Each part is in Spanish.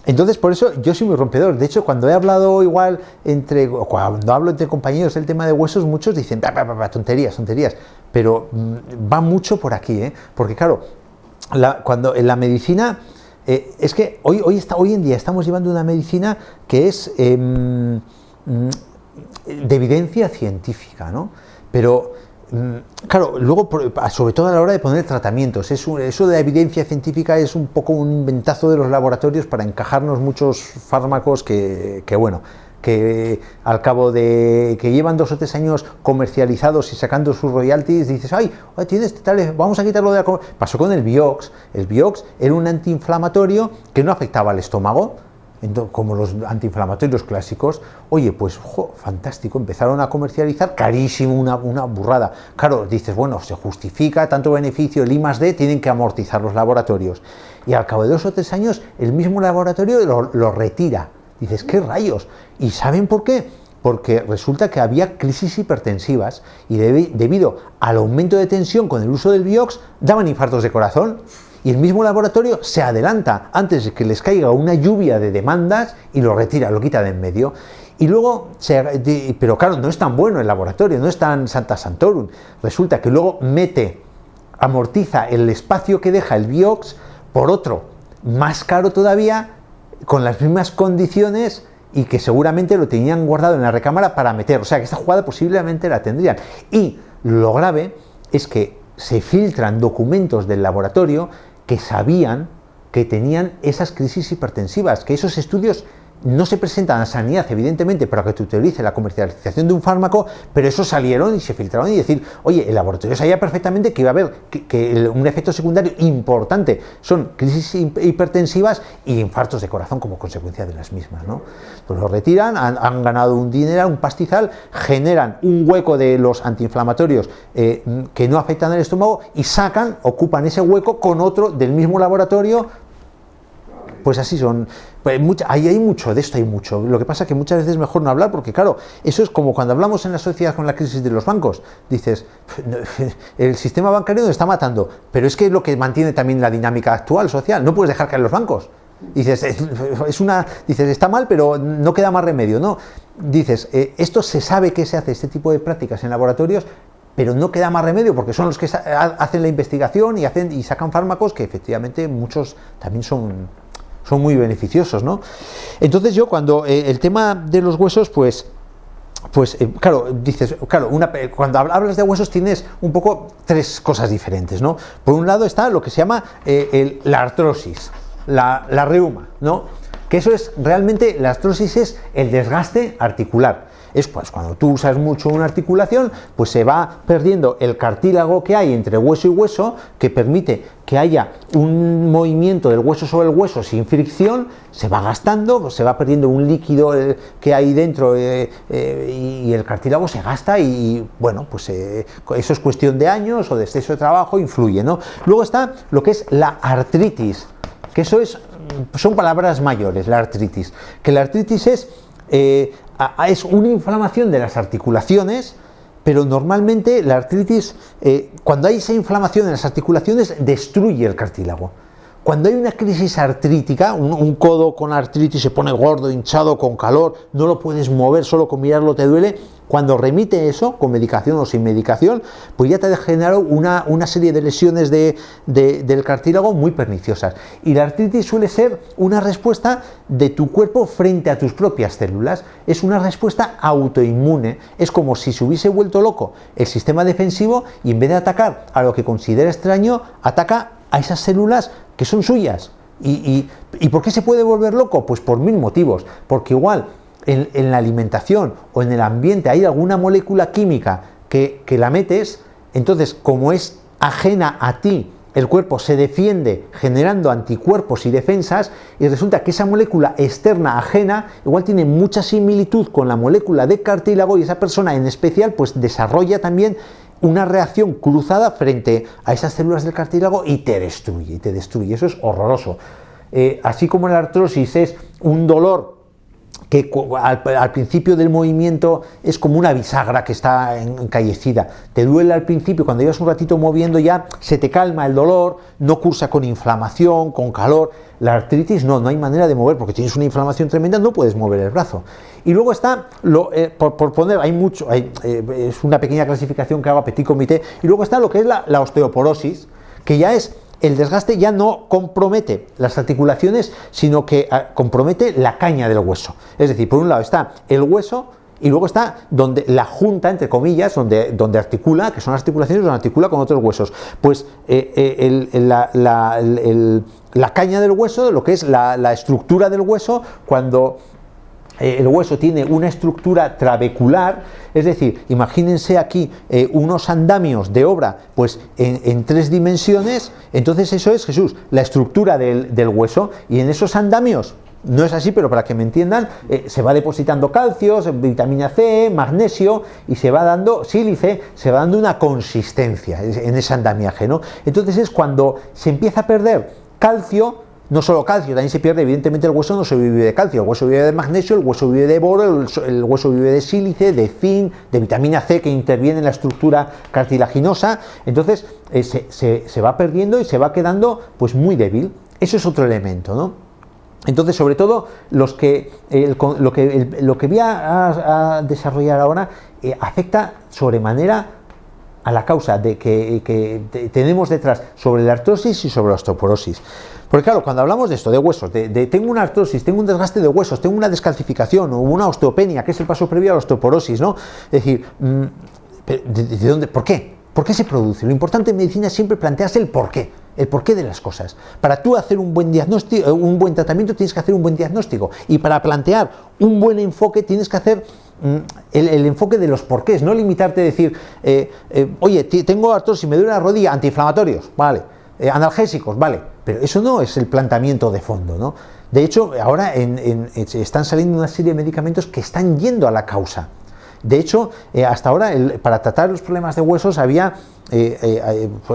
Entonces, por eso yo soy muy rompedor. De hecho, cuando he hablado cuando hablo entre compañeros del tema de huesos, muchos dicen, tonterías. Pero va mucho por aquí, porque claro, cuando en la medicina, es que hoy en día estamos llevando una medicina que es de evidencia científica, ¿no? Pero claro, luego, sobre todo a la hora de poner tratamientos, eso de la evidencia científica es un poco un inventazo de los laboratorios para encajarnos muchos fármacos que al cabo de que llevan 2 o 3 años comercializados y sacando sus royalties, dices, vamos a quitarlo de la... Pasó con el Vioxx. El Vioxx era un antiinflamatorio que no afectaba al estómago, como los antiinflamatorios clásicos. Oye, pues fantástico, empezaron a comercializar, carísimo, una burrada. Claro, dices, bueno, se justifica tanto beneficio, el I+D, tienen que amortizar los laboratorios. Y al cabo de 2 o 3 años, el mismo laboratorio lo retira. Dices, ¿qué rayos? ¿Y saben por qué? Porque resulta que había crisis hipertensivas y debido al aumento de tensión con el uso del Vioxx, daban infartos de corazón. Y el mismo laboratorio se adelanta antes de que les caiga una lluvia de demandas y lo retira, lo quita de en medio. Y luego, pero claro, no es tan bueno el laboratorio, no es tan Santa Santorum. Resulta que luego amortiza el espacio que deja el Vioxx por otro, más caro todavía, con las mismas condiciones y que seguramente lo tenían guardado en la recámara para meter. O sea, que esta jugada posiblemente la tendrían. Y lo grave es que se filtran documentos del laboratorio que sabían que tenían esas crisis hipertensivas, que esos estudios no se presentan a sanidad, evidentemente, para que te utilice la comercialización de un fármaco, pero esos salieron y se filtraron y decir, oye, el laboratorio sabía perfectamente que iba a haber un efecto secundario importante, son crisis hipertensivas y infartos de corazón como consecuencia de las mismas, ¿no? Pues lo retiran, han ganado un dinero, un pastizal, generan un hueco de los antiinflamatorios que no afectan al estómago y ocupan ese hueco con otro del mismo laboratorio. Pues así son. Ahí hay mucho, de esto hay mucho. Lo que pasa es que muchas veces es mejor no hablar porque, claro, eso es como cuando hablamos en la sociedad con la crisis de los bancos. Dices, el sistema bancario nos está matando, pero es que es lo que mantiene también la dinámica actual social. No puedes dejar caer los bancos. Dices, está mal, pero no queda más remedio, ¿no? Dices, esto se sabe que se hace este tipo de prácticas en laboratorios, pero no queda más remedio porque son los que hacen la investigación y sacan fármacos que efectivamente muchos también son muy beneficiosos, ¿no? Entonces yo cuando el tema de los huesos, claro, dices, claro, cuando hablas de huesos tienes un poco 3 cosas diferentes, ¿no? Por un lado está lo que se llama la artrosis, la reuma, ¿no? Que eso es realmente, la artrosis es el desgaste articular. Es pues cuando tú usas mucho una articulación, pues se va perdiendo el cartílago que hay entre hueso y hueso, que permite que haya un movimiento del hueso sobre el hueso sin fricción, se va gastando, se va perdiendo un líquido que hay dentro y el cartílago se gasta y bueno, pues eso es cuestión de años o de exceso de trabajo, influye, ¿no? Luego está lo que es la artritis, que eso son palabras mayores, la artritis, que la artritis es una inflamación de las articulaciones, pero normalmente la artritis, cuando hay esa inflamación en las articulaciones, destruye el cartílago. Cuando hay una crisis artrítica, un codo con artritis se pone gordo, hinchado, con calor, no lo puedes mover, solo con mirarlo te duele. Cuando remite eso, con medicación o sin medicación, pues ya te ha generado una serie de lesiones del cartílago muy perniciosas. Y la artritis suele ser una respuesta de tu cuerpo frente a tus propias células. Es una respuesta autoinmune. Es como si se hubiese vuelto loco el sistema defensivo y en vez de atacar a lo que considera extraño, ataca a esas células que son suyas. ¿Y por qué se puede volver loco? Pues por 1000 motivos. Porque igual en la alimentación o en el ambiente hay alguna molécula química que la metes, entonces como es ajena a ti, el cuerpo se defiende generando anticuerpos y defensas y resulta que esa molécula externa ajena igual tiene mucha similitud con la molécula de cartílago y esa persona en especial pues desarrolla también una reacción cruzada frente a esas células del cartílago y te destruye. Eso es horroroso. Así como la artrosis es un dolor que al principio del movimiento es como una bisagra que está encallecida. Te duele al principio, cuando llevas un ratito moviendo ya se te calma el dolor, no cursa con inflamación, con calor. La artritis no hay manera de mover porque tienes una inflamación tremenda, no puedes mover el brazo. Y luego está, por poner, es una pequeña clasificación que hago a petit comité, y luego está lo que es la osteoporosis, que ya es... El desgaste ya no compromete las articulaciones, sino que compromete la caña del hueso. Es decir, por un lado está el hueso y luego está donde la junta, entre comillas, donde articula, que son las articulaciones donde articula con otros huesos. Pues la caña del hueso, lo que es la estructura del hueso, cuando... el hueso tiene una estructura trabecular, es decir, imagínense aquí unos andamios de obra pues en 3 dimensiones, entonces eso es, Jesús, la estructura del hueso, y en esos andamios, no es así, pero para que me entiendan, se va depositando calcio, vitamina C, magnesio, y se va dando sílice, se va dando una consistencia en ese andamiaje, ¿no? Entonces es cuando se empieza a perder calcio. No solo calcio, también se pierde, evidentemente el hueso no se vive de calcio, el hueso vive de magnesio, el hueso vive de boro, el hueso vive de sílice, de zinc, de vitamina C que interviene en la estructura cartilaginosa. Entonces se va perdiendo y se va quedando pues muy débil. Eso es otro elemento, ¿no? Entonces, sobre todo, lo que voy a desarrollar ahora afecta sobremanera a la causa de que tenemos detrás sobre la artrosis y sobre la osteoporosis. Porque claro, cuando hablamos de esto, de huesos, tengo una artrosis, tengo un desgaste de huesos, tengo una descalcificación o una osteopenia, que es el paso previo a la osteoporosis, ¿no? Es decir, ¿de dónde? ¿Por qué? ¿Por qué se produce? Lo importante en medicina es siempre plantearse el porqué de las cosas. Para tú hacer un buen diagnóstico, un buen tratamiento, tienes que hacer un buen diagnóstico. Y para plantear un buen enfoque, tienes que hacer el enfoque de los porqués, no limitarte a decir, oye, tengo artrosis, me duele la rodilla, antiinflamatorios, vale, analgésicos, vale. Pero eso no es el planteamiento de fondo, ¿no? De hecho, ahora están saliendo una serie de medicamentos que están yendo a la causa. De hecho, hasta ahora, para tratar los problemas de huesos había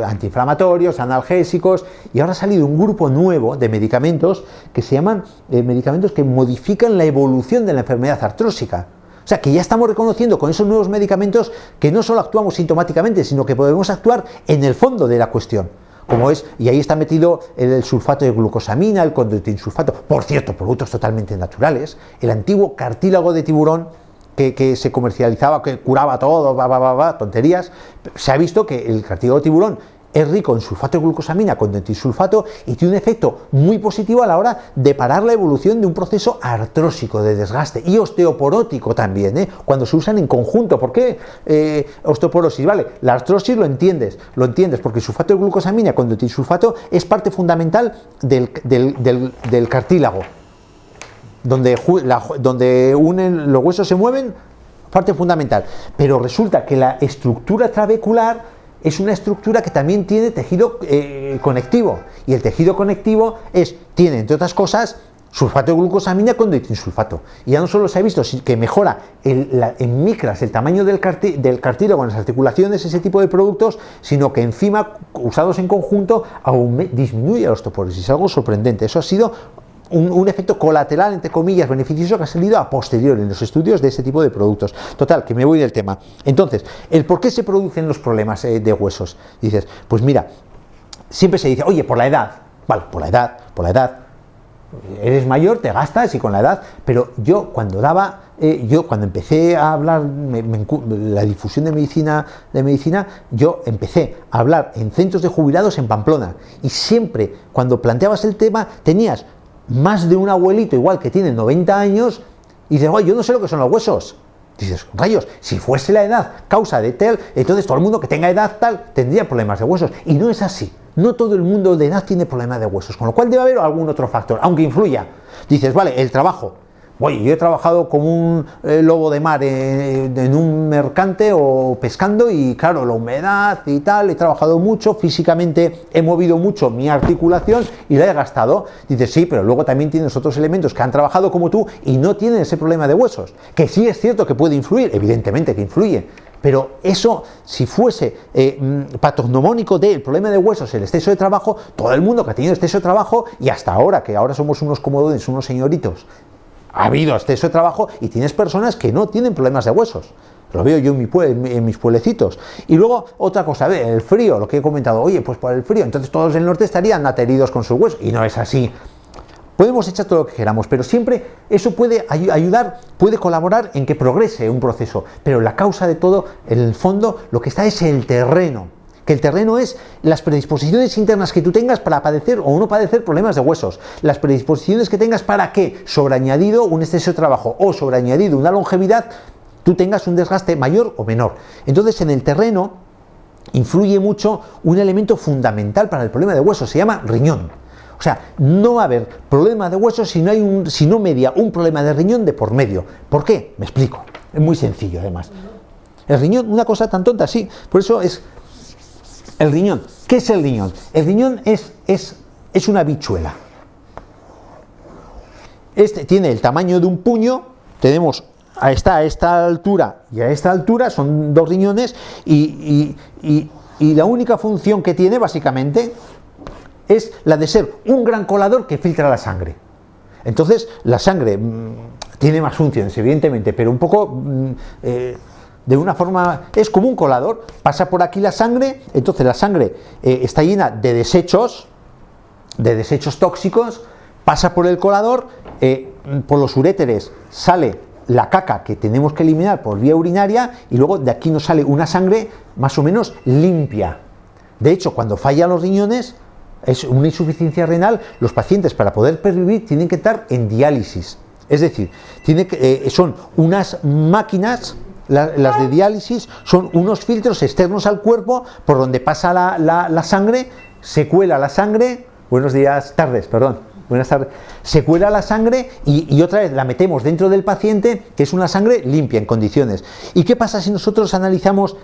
antiinflamatorios, analgésicos, y ahora ha salido un grupo nuevo de medicamentos que se llaman medicamentos que modifican la evolución de la enfermedad artrósica. O sea, que ya estamos reconociendo con esos nuevos medicamentos que no solo actuamos sintomáticamente, sino que podemos actuar en el fondo de la cuestión. Como es, y ahí está metido el sulfato de glucosamina, el condroitinsulfato, por cierto, productos totalmente naturales, el antiguo cartílago de tiburón que se comercializaba, que curaba todo, tonterías. Se ha visto que el cartílago de tiburón es rico en sulfato de glucosamina, condroitinsulfato, y tiene un efecto muy positivo a la hora de parar la evolución de un proceso artrósico de desgaste y osteoporótico también, cuando se usan en conjunto. ¿Por qué osteoporosis? Vale, la artrosis lo entiendes porque el sulfato de glucosamina, condroitinsulfato, es parte fundamental del cartílago, donde los huesos se mueven, parte fundamental. Pero resulta que la estructura trabecular es una estructura que también tiene tejido conectivo, y el tejido conectivo tiene, entre otras cosas, sulfato de glucosamina con condroitinsulfato. Y ya no solo se ha visto que mejora en micras el tamaño del cartílago en las articulaciones, ese tipo de productos, sino que encima, usados en conjunto, disminuye la osteoporosis. Es algo sorprendente. Eso ha sido un efecto colateral, entre comillas, beneficioso, que ha salido a posteriori en los estudios de ese tipo de productos. Total, que me voy del tema. Entonces, el por qué se producen los problemas de huesos. Dices, pues mira, siempre se dice, oye, por la edad. Vale, por la edad. Eres mayor, te gastas, y con la edad. Pero yo cuando empecé a hablar la difusión de medicina, yo empecé a hablar en centros de jubilados en Pamplona, y siempre cuando planteabas el tema tenías más de un abuelito igual que tiene 90 años y dices, oye, yo no sé lo que son los huesos. Dices, rayos, si fuese la edad causa de tal, entonces todo el mundo que tenga edad tal tendría problemas de huesos. Y no es así. No todo el mundo de edad tiene problemas de huesos, con lo cual debe haber algún otro factor, aunque influya. Dices, vale, el trabajo. Oye, yo he trabajado como un lobo de mar en un mercante o pescando, y claro, la humedad y tal, he trabajado mucho, físicamente he movido mucho mi articulación y la he gastado. Dices, sí, pero luego también tienes otros elementos que han trabajado como tú y no tienen ese problema de huesos, que sí es cierto que puede influir, evidentemente que influye, pero eso, si fuese patognomónico del problema de huesos, el exceso de trabajo, todo el mundo que ha tenido exceso de trabajo, y hasta ahora, que ahora somos unos comodones, unos señoritos, ha habido exceso de trabajo y tienes personas que no tienen problemas de huesos. Lo veo yo en mis pueblecitos. Y luego, otra cosa, el frío, lo que he comentado, oye, pues por el frío, entonces todos del norte estarían ateridos con sus huesos, y no es así. Podemos echar todo lo que queramos, pero siempre eso puede ayudar, puede colaborar en que progrese un proceso, pero la causa de todo, en el fondo, lo que está es el terreno, que el terreno es las predisposiciones internas que tú tengas para padecer o no padecer problemas de huesos, las predisposiciones que tengas para que, sobreañadido un exceso de trabajo o sobreañadido una longevidad, tú tengas un desgaste mayor o menor. Entonces, en el terreno influye mucho un elemento fundamental para el problema de huesos, se llama riñón. O sea, no va a haber problema de huesos si no media un problema de riñón de por medio. ¿Por qué? Me explico. Es muy sencillo, además. El riñón, una cosa tan tonta, sí. Por eso es el riñón. ¿Qué es el riñón? El riñón es una habichuela. Este tiene el tamaño de un puño. Tenemos a esta altura y a esta altura, son 2 riñones, y la única función que tiene, básicamente, es la de ser un gran colador que filtra la sangre. Entonces, la sangre tiene más funciones, evidentemente, pero un poco de una forma, es como un colador. Pasa por aquí la sangre, entonces la sangre está llena de desechos tóxicos, pasa por el colador, por los uréteres sale la caca que tenemos que eliminar por vía urinaria, y luego de aquí nos sale una sangre más o menos limpia. De hecho, cuando fallan los riñones, es una insuficiencia renal, los pacientes, para poder pervivir, tienen que estar en diálisis. Es decir, son unas máquinas, las de diálisis, son unos filtros externos al cuerpo por donde pasa la sangre, se cuela la sangre, buenas tardes, se cuela la sangre y otra vez la metemos dentro del paciente, que es una sangre limpia, en condiciones. ¿Y qué pasa si nosotros analizamos?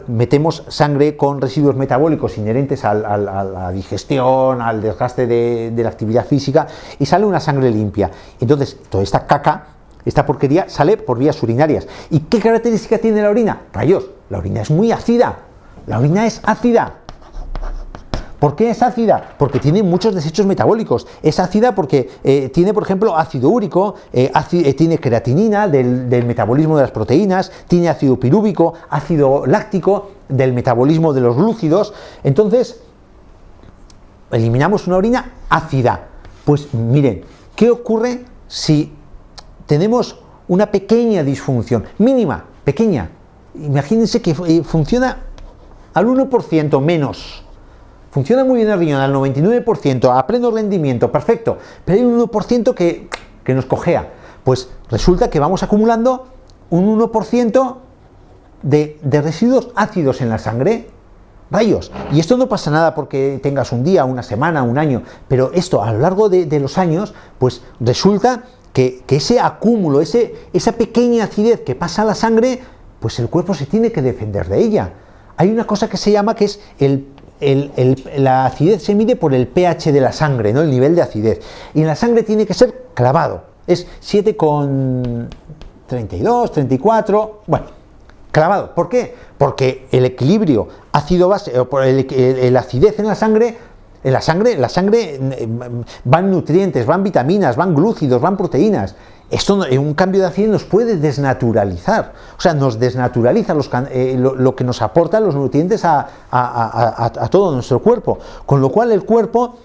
Metemos sangre con residuos metabólicos inherentes a la digestión, al desgaste de la actividad física, y sale una sangre limpia. Entonces, toda esta caca, esta porquería, sale por vías urinarias. ¿Y qué característica tiene la orina? Rayos, la orina es muy ácida. La orina es ácida. ¿Por qué es ácida? Porque tiene muchos desechos metabólicos. Es ácida porque tiene, por ejemplo, ácido úrico, tiene creatinina del metabolismo de las proteínas, tiene ácido pirúvico, ácido láctico del metabolismo de los glúcidos. Entonces, eliminamos una orina ácida. Pues miren, ¿qué ocurre si tenemos una pequeña disfunción? Mínima, pequeña. Imagínense que funciona al 1% menos. Funciona muy bien el riñón, al 99%, a pleno rendimiento, perfecto, pero hay un 1% que nos cojea. Pues resulta que vamos acumulando un 1% de residuos ácidos en la sangre. Rayos, y esto no pasa nada porque tengas un día, una semana, un año, pero esto a lo largo de los años, pues resulta que ese acúmulo, esa pequeña acidez que pasa a la sangre, pues el cuerpo se tiene que defender de ella. Hay una cosa que se llama, que es la acidez se mide por el pH de la sangre, ¿no? El nivel de acidez. Y en la sangre tiene que ser clavado. Es 7,32, 34, bueno, clavado. ¿Por qué? Porque el equilibrio ácido-base, o por la acidez en la sangre van nutrientes, van vitaminas, van glúcidos, van proteínas. Esto, un cambio de acidez nos puede desnaturalizar, o sea, nos desnaturaliza lo que nos aportan los nutrientes a todo nuestro cuerpo, con lo cual el cuerpo,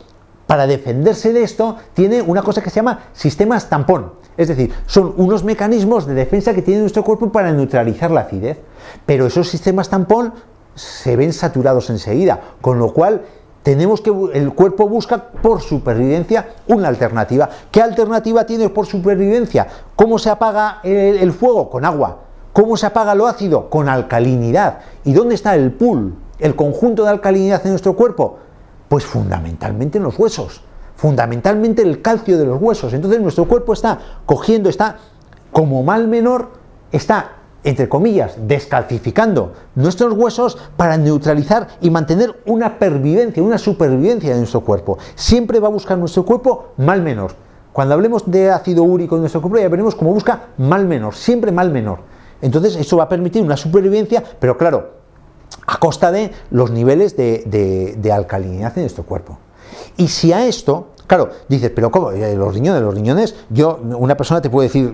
para defenderse de esto, tiene una cosa que se llama sistemas tampón, es decir, son unos mecanismos de defensa que tiene nuestro cuerpo para neutralizar la acidez, pero esos sistemas tampón se ven saturados enseguida, con lo cual el cuerpo busca por supervivencia una alternativa. ¿Qué alternativa tiene por supervivencia? ¿Cómo se apaga el fuego? Con agua. ¿Cómo se apaga lo ácido? Con alcalinidad. ¿Y dónde está el pool, el conjunto de alcalinidad en nuestro cuerpo? Pues fundamentalmente en los huesos, fundamentalmente el calcio de los huesos. Entonces nuestro cuerpo está como mal menor, está, entre comillas, descalcificando nuestros huesos para neutralizar y mantener una pervivencia, una supervivencia de nuestro cuerpo. Siempre va a buscar nuestro cuerpo mal menor. Cuando hablemos de ácido úrico en nuestro cuerpo, ya veremos cómo busca mal menor, siempre mal menor. Entonces eso va a permitir una supervivencia, pero claro, a costa de los niveles de alcalinidad en nuestro cuerpo. Y si a esto Claro, dices, pero ¿cómo? Los riñones, una persona te puede decir,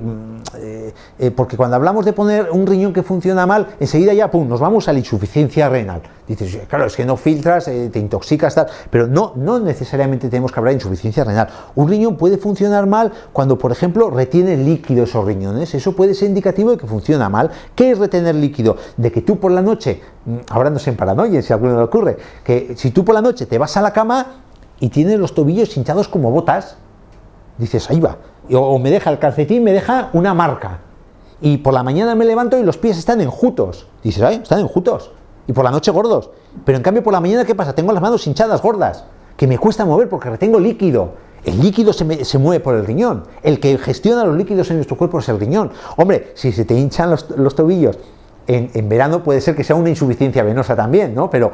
porque cuando hablamos de poner un riñón que funciona mal, enseguida ya, pum, nos vamos a la insuficiencia renal. Dices, claro, es que no filtras, te intoxicas, tal, pero no necesariamente tenemos que hablar de insuficiencia renal. Un riñón puede funcionar mal cuando, por ejemplo, retiene líquido esos riñones. Eso puede ser indicativo de que funciona mal. ¿Qué es retener líquido? De que tú por la noche, ahora no sé en paranoia, si a alguno le ocurre, que si tú por la noche te vas a la cama y tienes los tobillos hinchados como botas, dices, ahí va, o me deja el calcetín, me deja una marca, y por la mañana me levanto y los pies están enjutos, dices, ay, están enjutos, y por la noche gordos, pero en cambio por la mañana, ¿qué pasa? Tengo las manos hinchadas gordas, que me cuesta mover porque retengo líquido. El líquido se mueve por el riñón, el que gestiona los líquidos en nuestro cuerpo es el riñón. Hombre, si se te hinchan los tobillos en verano, puede ser que sea una insuficiencia venosa también, ¿no? Pero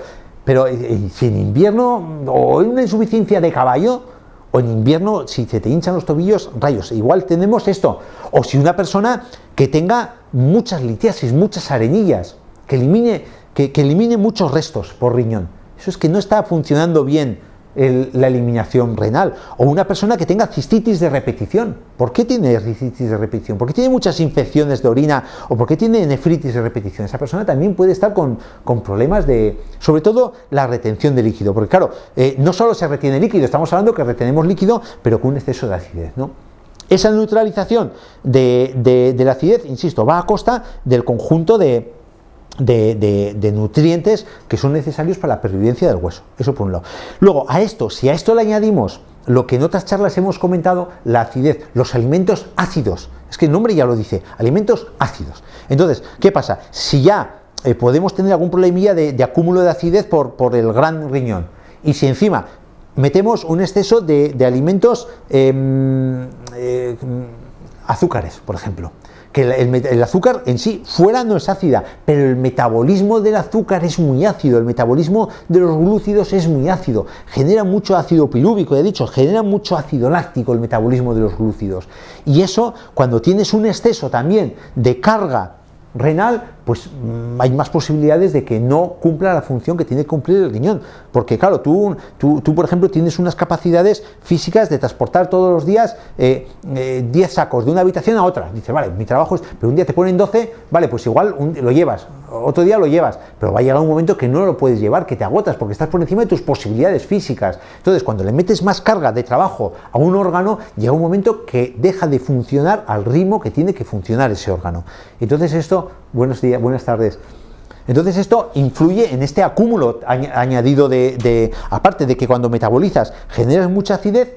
si en invierno, o en una insuficiencia de caballo, o en invierno, si se te hinchan los tobillos, rayos, igual tenemos esto. O si una persona que tenga muchas litiasis, muchas arenillas, que elimine muchos restos por riñón. Eso es que no está funcionando bien la eliminación renal. O una persona que tenga cistitis de repetición. ¿Por qué tiene cistitis de repetición? ¿Por qué tiene muchas infecciones de orina? ¿O por qué tiene nefritis de repetición? Esa persona también puede estar con problemas de, sobre todo, la retención de líquido. Porque claro, no solo se retiene líquido, estamos hablando que retenemos líquido, pero con un exceso de acidez, ¿no? Esa neutralización de la acidez, insisto, va a costa del conjunto de nutrientes que son necesarios para la pervivencia del hueso. Eso por un lado. Luego, si a esto le añadimos lo que en otras charlas hemos comentado, la acidez, los alimentos ácidos, es que el nombre ya lo dice, alimentos ácidos. Entonces, ¿qué pasa? Si ya podemos tener algún problemilla de acúmulo de acidez por el gran riñón, y si encima metemos un exceso de alimentos azúcares, por ejemplo, que el azúcar en sí fuera no es ácida, pero el metabolismo del azúcar es muy ácido, el metabolismo de los glúcidos es muy ácido, genera mucho ácido pirúvico, ya he dicho, genera mucho ácido láctico el metabolismo de los glúcidos, y eso, cuando tienes un exceso también de carga renal, pues hay más posibilidades de que no cumpla la función que tiene que cumplir el riñón, porque claro, tú por ejemplo tienes unas capacidades físicas de transportar todos los días 10 sacos de una habitación a otra, dices, vale, mi trabajo es, pero un día te ponen 12, vale, pues igual lo llevas, otro día lo llevas, pero va a llegar un momento que no lo puedes llevar, que te agotas, porque estás por encima de tus posibilidades físicas. Entonces, cuando le metes más carga de trabajo a un órgano, llega un momento que deja de funcionar al ritmo que tiene que funcionar ese órgano. Entonces esto, buenos días, buenas tardes. Entonces esto influye en este acúmulo añadido aparte de que cuando metabolizas generas mucha acidez,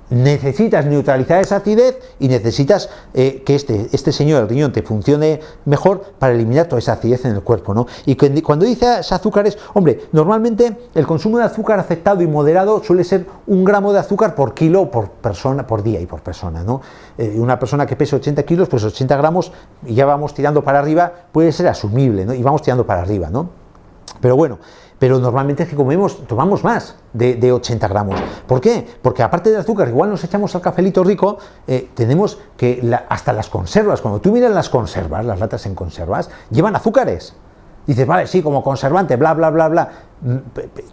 necesitas neutralizar esa acidez y necesitas que este señor, el riñón, te funcione mejor para eliminar toda esa acidez en el cuerpo, ¿no? Y cuando dices azúcares, hombre, normalmente el consumo de azúcar aceptado y moderado suele ser 1 gramo de azúcar por kilo por persona, por día y por persona, ¿no? Una persona que pese 80 kilos, pues 80 gramos y ya vamos tirando para arriba, puede ser asumible, ¿no? Y vamos tirando para arriba, ¿no? Pero bueno, normalmente es que tomamos más de 80 gramos. ¿Por qué? Porque aparte del azúcar, igual nos echamos al cafelito rico, tenemos que hasta las conservas, cuando tú miras las conservas, las latas en conservas, llevan azúcares. Dices, vale, sí, como conservante, bla, bla, bla, bla.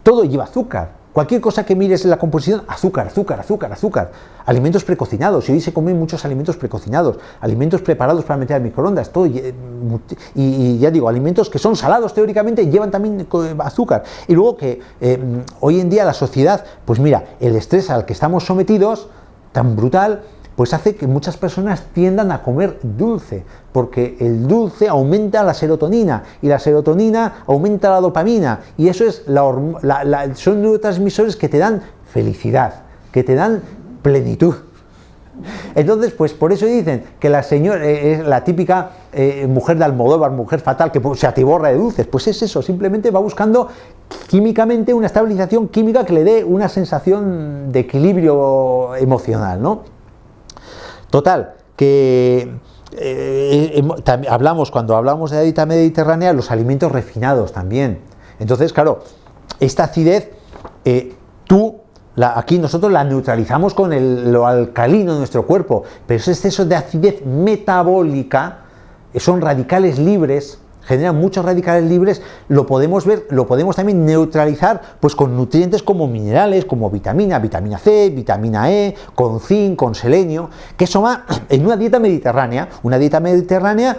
Todo lleva azúcar. Cualquier cosa que mires en la composición, azúcar, azúcar, azúcar, azúcar. Alimentos precocinados, y hoy se comen muchos alimentos precocinados, alimentos preparados para meter al microondas, todo, y ya digo, alimentos que son salados teóricamente llevan también azúcar. Y luego que hoy en día la sociedad, pues mira, el estrés al que estamos sometidos, tan brutal, pues hace que muchas personas tiendan a comer dulce, porque el dulce aumenta la serotonina, y la serotonina aumenta la dopamina, y eso es son neurotransmisores que te dan felicidad, que te dan plenitud. Entonces, pues por eso dicen que la señora es la típica mujer de Almodóvar, mujer fatal, que se atiborra de dulces. Pues es eso, simplemente va buscando químicamente una estabilización química que le dé una sensación de equilibrio emocional, ¿no? Total, que cuando hablamos de la dieta mediterránea, los alimentos refinados también. Entonces, claro, esta acidez, aquí nosotros la neutralizamos con lo alcalino de nuestro cuerpo, pero ese exceso de acidez metabólica son radicales libres generan muchos radicales libres, lo podemos ver, lo podemos también neutralizar pues con nutrientes como minerales, como vitamina C, vitamina E, con zinc, con selenio, que eso va en una dieta mediterránea,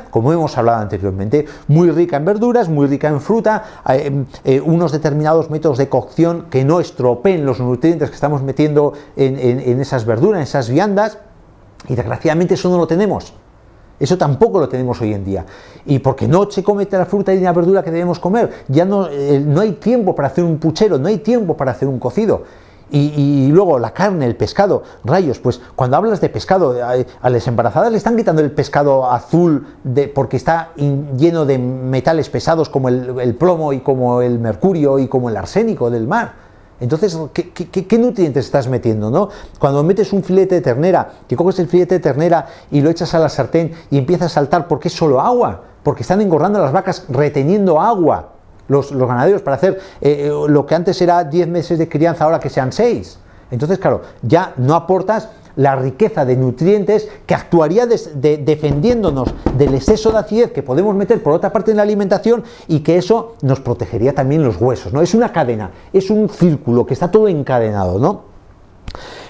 como hemos hablado anteriormente, muy rica en verduras, muy rica en fruta, unos determinados métodos de cocción que no estropeen los nutrientes que estamos metiendo en esas verduras, en esas viandas, y desgraciadamente eso no lo tenemos. Eso tampoco lo tenemos hoy en día. Y porque no se come la fruta y la verdura que debemos comer, ya no hay tiempo para hacer un puchero, no hay tiempo para hacer un cocido. Y luego la carne, el pescado, rayos, pues cuando hablas de pescado, a las embarazadas le están quitando el pescado azul porque está lleno de metales pesados como el plomo y como el mercurio y como el arsénico del mar. Entonces, ¿qué nutrientes estás metiendo, no? Cuando metes un filete de ternera, que coges el filete de ternera y lo echas a la sartén y empieza a saltar porque es solo agua, porque están engordando las vacas reteniendo agua, los ganaderos, para hacer lo que antes era 10 meses de crianza, ahora que sean 6. Entonces, claro, ya no aportas la riqueza de nutrientes que actuaría defendiéndonos del exceso de acidez que podemos meter por otra parte en la alimentación, y que eso nos protegería también los huesos, ¿no? Es una cadena, es un círculo que está todo encadenado, ¿no?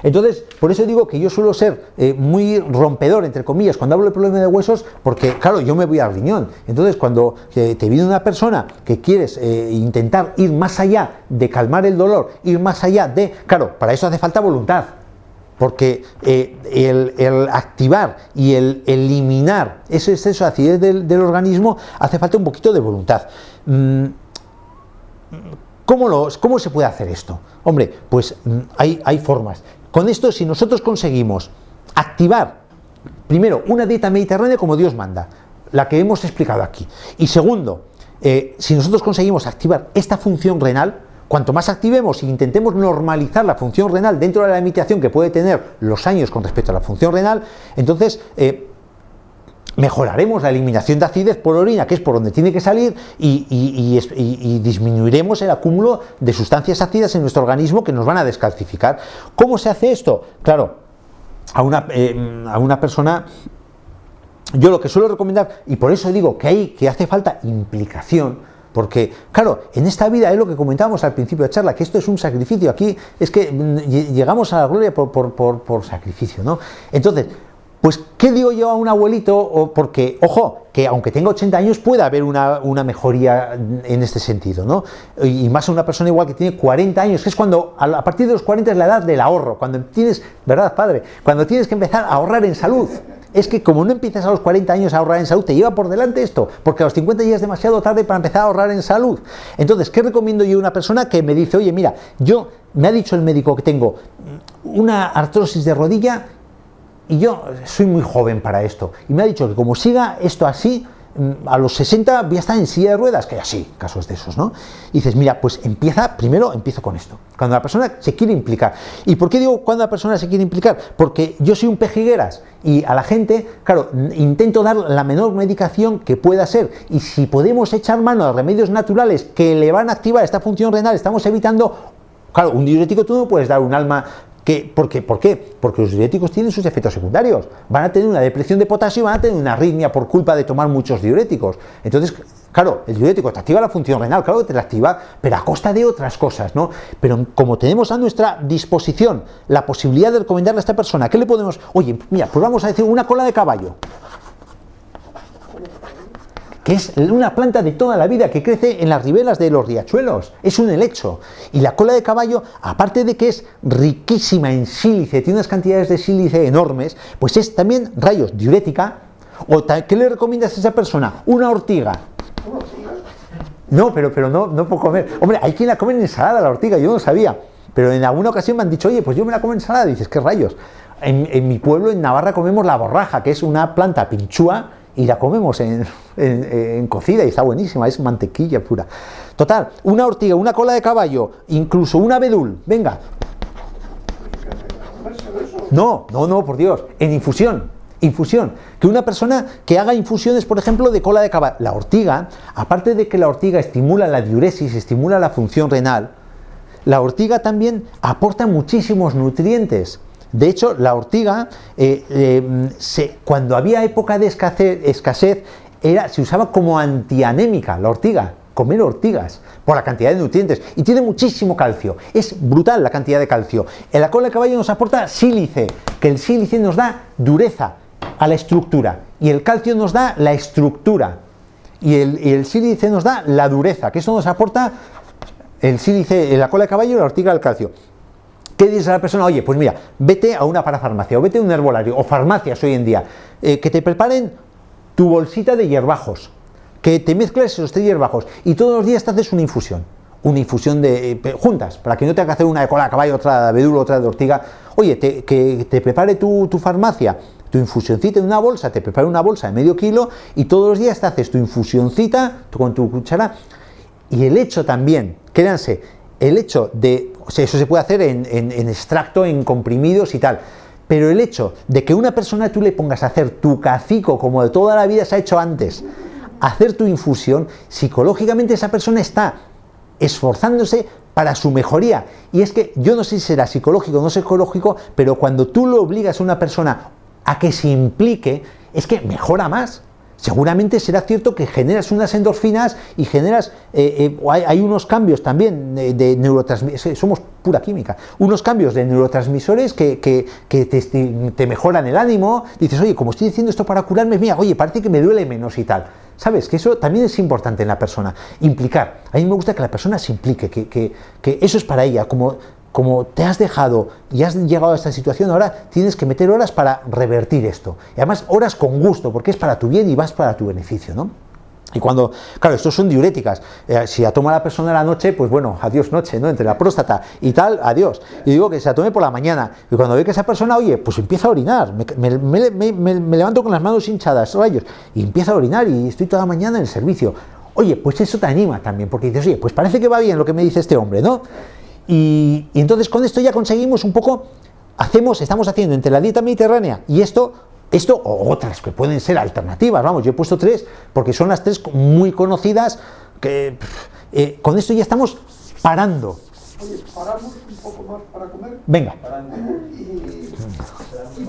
Entonces, por eso digo que yo suelo ser muy rompedor, entre comillas, cuando hablo de problema de huesos, porque, claro, yo me voy al riñón. Entonces, cuando te viene una persona que quieres intentar ir más allá de calmar el dolor, ir más allá de... Claro, para eso hace falta voluntad. Porque el activar y el eliminar ese exceso de acidez del organismo hace falta un poquito de voluntad. ¿Cómo se puede hacer esto? Hombre, pues hay formas. Con esto, si nosotros conseguimos activar, primero, una dieta mediterránea como Dios manda, la que hemos explicado aquí, y segundo, si nosotros conseguimos activar esta función renal, cuanto más activemos e intentemos normalizar la función renal dentro de la limitación que puede tener los años con respecto a la función renal, entonces mejoraremos la eliminación de acidez por orina, que es por donde tiene que salir, y disminuiremos el acúmulo de sustancias ácidas en nuestro organismo que nos van a descalcificar. ¿Cómo se hace esto? Claro, a una persona... Yo lo que suelo recomendar, y por eso digo que hace falta implicación, porque, claro, en esta vida es lo que comentábamos al principio de charla, que esto es un sacrificio. Aquí es que llegamos a la gloria por sacrificio, ¿no? Entonces, pues, ¿qué digo yo a un abuelito? Porque, ojo, que aunque tenga 80 años puede haber una mejoría en este sentido, ¿no? Y más a una persona igual que tiene 40 años, que es cuando, a partir de los 40 es la edad del ahorro, cuando tienes, ¿verdad, padre? Cuando tienes que empezar a ahorrar en salud. Es que como no empiezas a los 40 años a ahorrar en salud, te lleva por delante esto, porque a los 50 ya es demasiado tarde para empezar a ahorrar en salud. Entonces, ¿qué recomiendo yo a una persona que me dice, oye, mira, me ha dicho el médico que tengo una artrosis de rodilla y yo soy muy joven para esto, y me ha dicho que como siga esto así, a los 60 voy a estar en silla de ruedas, que así, casos de esos, ¿no? Y dices, mira, pues empiezo con esto, cuando la persona se quiere implicar. ¿Y por qué digo cuando la persona se quiere implicar? Porque yo soy un pejigueras, y a la gente, claro, intento dar la menor medicación que pueda ser, y si podemos echar mano a remedios naturales que le van a activar esta función renal, estamos evitando, claro, un diurético tú no puedes dar un alma... ¿Por qué? Porque los diuréticos tienen sus efectos secundarios. Van a tener una depresión de potasio y van a tener una arritmia por culpa de tomar muchos diuréticos. Entonces, claro, el diurético te activa la función renal, claro que te la activa, pero a costa de otras cosas, ¿no? Pero como tenemos a nuestra disposición la posibilidad de recomendarle a esta persona, ¿qué le podemos...? Oye, mira, pues vamos a decir una cola de caballo, que es una planta de toda la vida que crece en las riberas de los riachuelos, es un helecho. Y la cola de caballo, aparte de que es riquísima en sílice, tiene unas cantidades de sílice enormes, pues es también, rayos, diurética. ¿Qué le recomiendas a esa persona? Una ortiga. No, pero no puedo comer. Hombre, hay quien la come en ensalada, la ortiga, yo no sabía. Pero en alguna ocasión me han dicho, oye, pues yo me la como en ensalada. Y dices, ¿qué rayos? En mi pueblo, en Navarra, comemos la borraja, que es una planta pinchúa, y la comemos en cocida y está buenísima, es mantequilla pura. Total, una ortiga, una cola de caballo, incluso un abedul, venga. No, por Dios, en infusión, que una persona que haga infusiones, por ejemplo, de cola de caballo. La ortiga, aparte de que la ortiga estimula la diuresis, estimula la función renal, la ortiga también aporta muchísimos nutrientes. De hecho, la ortiga, cuando había época de escasez, se usaba como antianémica, la ortiga, comer ortigas, por la cantidad de nutrientes, y tiene muchísimo calcio, es brutal la cantidad de calcio. La cola de caballo nos aporta sílice, que el sílice nos da dureza a la estructura, y el calcio nos da la estructura, y el sílice nos da la dureza, que eso nos aporta el sílice, la cola de caballo y la ortiga del calcio. ¿Qué dices a la persona? Oye, pues mira, vete a una parafarmacia, o vete a un herbolario, o farmacias hoy en día, que te preparen tu bolsita de hierbajos, que te mezcles esos 3 hierbajos, y todos los días te haces una infusión juntas, para que no tengas que hacer una de cola de caballo, otra de abedul, otra de ortiga. Oye, que te prepare tu farmacia, tu infusioncita en una bolsa, te prepara una bolsa de medio kilo, y todos los días te haces tu infusioncita con tu cuchara. Y el hecho también, créanse, el hecho de, o sea, eso se puede hacer en extracto, en comprimidos y tal, pero el hecho de que una persona tú le pongas a hacer tu cacico como de toda la vida se ha hecho antes, hacer tu infusión, psicológicamente esa persona está esforzándose para su mejoría. Y es que yo no sé si será psicológico o no psicológico, pero cuando tú lo obligas a una persona a que se implique, es que mejora más. Seguramente será cierto que generas unas endorfinas y generas, hay unos cambios también de neurotransmisores, somos pura química, unos cambios de neurotransmisores que te mejoran el ánimo. Dices, oye, como estoy diciendo esto para curarme, mira, oye, parece que me duele menos y tal. ¿Sabes? Que eso también es importante en la persona, implicar. A mí me gusta que la persona se implique, que eso es para ella, como te has dejado y has llegado a esta situación, ahora tienes que meter horas para revertir esto. Y además horas con gusto, porque es para tu bien y vas para tu beneficio, ¿no? Y cuando, claro, estos son diuréticas, si la toma la persona a la noche, pues bueno, adiós noche, ¿no? Entre la próstata y tal, adiós. Y digo que se la tome por la mañana. Y cuando ve que esa persona, oye, pues empieza a orinar, me levanto con las manos hinchadas, rayos, y empieza a orinar y estoy toda la mañana en el servicio. Oye, pues eso te anima también, porque dices, oye, pues parece que va bien lo que me dice este hombre, ¿no? Y entonces con esto ya conseguimos un poco, estamos haciendo entre la dieta mediterránea y esto o otras que pueden ser alternativas, vamos, yo he puesto 3 porque son las 3 muy conocidas, que con esto ya estamos parando. Oye, paramos un poco más para comer. Venga. Y